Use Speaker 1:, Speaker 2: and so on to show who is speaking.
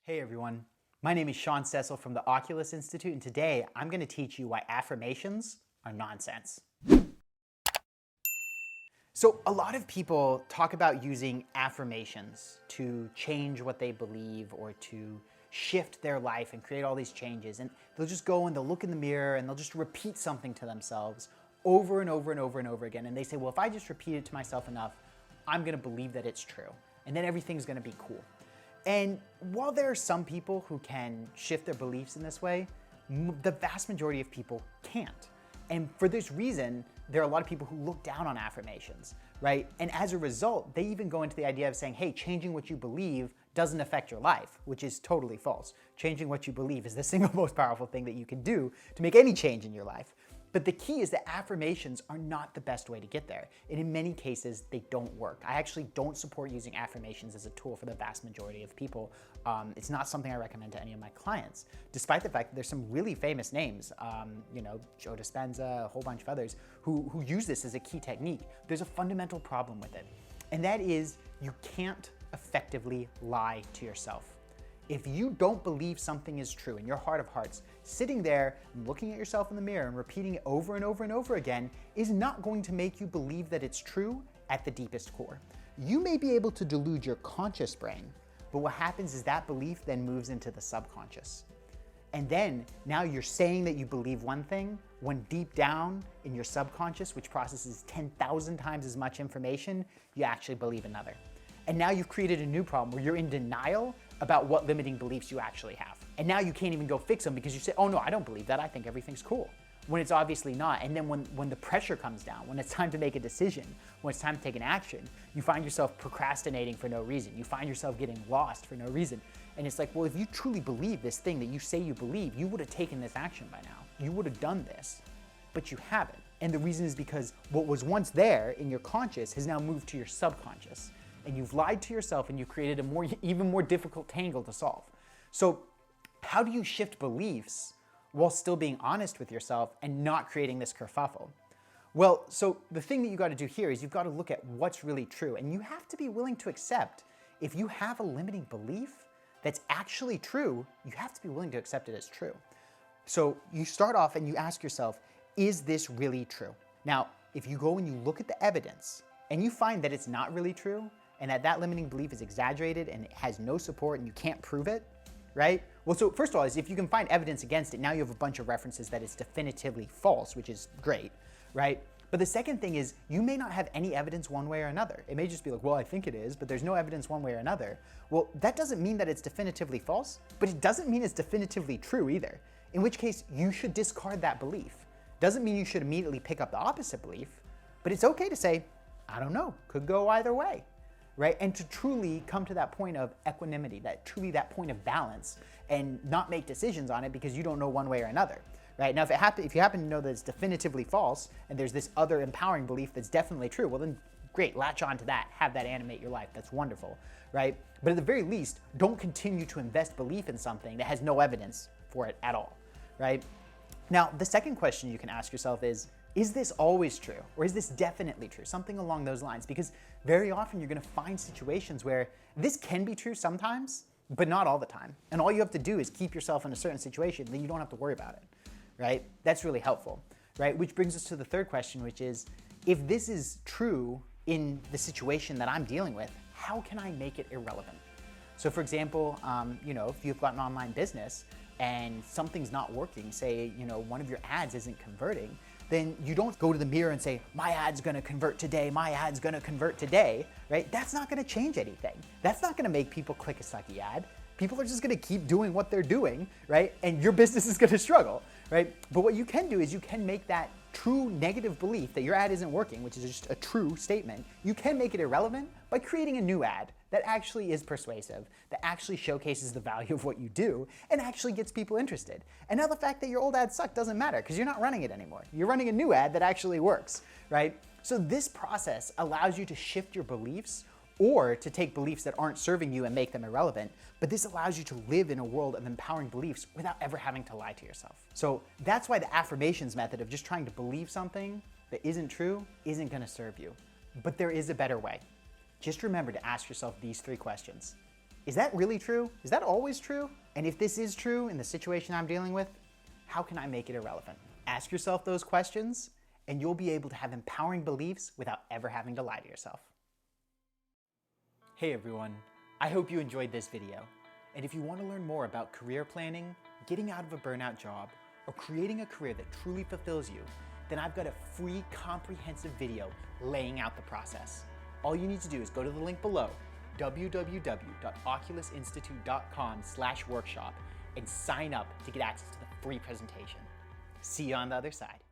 Speaker 1: Hey everyone, my name is Sean Cecil from the Oculus Institute, and today I'm going to teach you why affirmations are nonsense. So a lot of people talk about using affirmations to change what they believe or to shift their life and create all these changes, and they'll just go and they'll look in the mirror and they'll just repeat something to themselves over and over and over and over again, and they say, well, if I just repeat it to myself enough, I'm going to believe that it's true, and then everything's going to be cool. And while there are some people who can shift their beliefs in this way, the vast majority of people can't. And for this reason, there are a lot of people who look down on affirmations, right? And as a result, they even go into the idea of saying, hey, changing what you believe doesn't affect your life, which is totally false. Changing what you believe is the single most powerful thing that you can do to make any change in your life. But the key is that affirmations are not the best way to get there. And in many cases, they don't work. I actually don't support using affirmations as a tool for the vast majority of people. It's not something I recommend to any of my clients, despite the fact that there's some really famous names, Joe Dispenza, a whole bunch of others, who use this as a key technique. There's a fundamental problem with it. And that is you can't effectively lie to yourself. If you don't believe something is true in your heart of hearts, sitting there and looking at yourself in the mirror and repeating it over and over and over again is not going to make you believe that it's true at the deepest core. You may be able to delude your conscious brain, but what happens is that belief then moves into the subconscious. And then now you're saying that you believe one thing when deep down in your subconscious, which processes 10,000 times as much information, you actually believe another. And now you've created a new problem where you're in denial about what limiting beliefs you actually have. And now you can't even go fix them because you say, oh no, I don't believe that, I think everything's cool. When it's obviously not. And then when the pressure comes down, when it's time to make a decision, when it's time to take an action, you find yourself procrastinating for no reason. You find yourself getting lost for no reason. And it's like, well, if you truly believe this thing that you say you believe, you would have taken this action by now. You would have done this, but you haven't. And the reason is because what was once there in your conscious has now moved to your subconscious. And you've lied to yourself and you've created a even more difficult tangle to solve. So how do you shift beliefs while still being honest with yourself and not creating this kerfuffle? Well, so the thing that you got to do here is you've got to look at what's really true, and you have to be willing to accept if you have a limiting belief that's actually true, you have to be willing to accept it as true. So you start off and you ask yourself, is this really true? Now, if you go and you look at the evidence and you find that it's not really true, and that limiting belief is exaggerated and it has no support and you can't prove it, right? Well, so first of all, is if you can find evidence against it, now you have a bunch of references that it's definitively false, which is great, right? But the second thing is you may not have any evidence one way or another. It may just be like, well, I think it is, but there's no evidence one way or another. Well, that doesn't mean that it's definitively false, but it doesn't mean it's definitively true either, in which case you should discard that belief. Doesn't mean you should immediately pick up the opposite belief, but it's okay to say, I don't know, could go either way. Right? And to truly come to that point of equanimity, that point of balance, and not make decisions on it because you don't know one way or another. Right? Now, if you happen to know that it's definitively false and there's this other empowering belief that's definitely true, well then great, latch on to that, have that animate your life. That's wonderful, right? But at the very least, don't continue to invest belief in something that has no evidence for it at all, right? Now, the second question you can ask yourself is this always true? Or is this definitely true? Something along those lines. Because very often you're going to find situations where this can be true sometimes, but not all the time. And all you have to do is keep yourself in a certain situation, then you don't have to worry about it, right? That's really helpful, right? Which brings us to the third question, which is, if this is true in the situation that I'm dealing with, how can I make it irrelevant? So for example, if you've got an online business and something's not working, say, one of your ads isn't converting, then you don't go to the mirror and say, my ad's gonna convert today, my ad's gonna convert today, right? That's not gonna change anything. That's not gonna make people click a sucky ad. People are just gonna keep doing what they're doing, right? And your business is gonna struggle, right? But what you can do is you can make that true negative belief that your ad isn't working, which is just a true statement, you can make it irrelevant by creating a new ad that actually is persuasive, that actually showcases the value of what you do, and actually gets people interested. And now the fact that your old ad sucked doesn't matter because you're not running it anymore. You're running a new ad that actually works, right? So this process allows you to shift your beliefs or to take beliefs that aren't serving you and make them irrelevant, but this allows you to live in a world of empowering beliefs without ever having to lie to yourself. So that's why the affirmations method of just trying to believe something that isn't true isn't gonna serve you. But there is a better way. Just remember to ask yourself these three questions. Is that really true? Is that always true? And if this is true in the situation I'm dealing with, how can I make it irrelevant? Ask yourself those questions, and you'll be able to have empowering beliefs without ever having to lie to yourself. Hey everyone, I hope you enjoyed this video. And if you want to learn more about career planning, getting out of a burnout job, or creating a career that truly fulfills you, then I've got a free comprehensive video laying out the process. All you need to do is go to the link below, www.oculusinstitute.com/workshop, and sign up to get access to the free presentation. See you on the other side.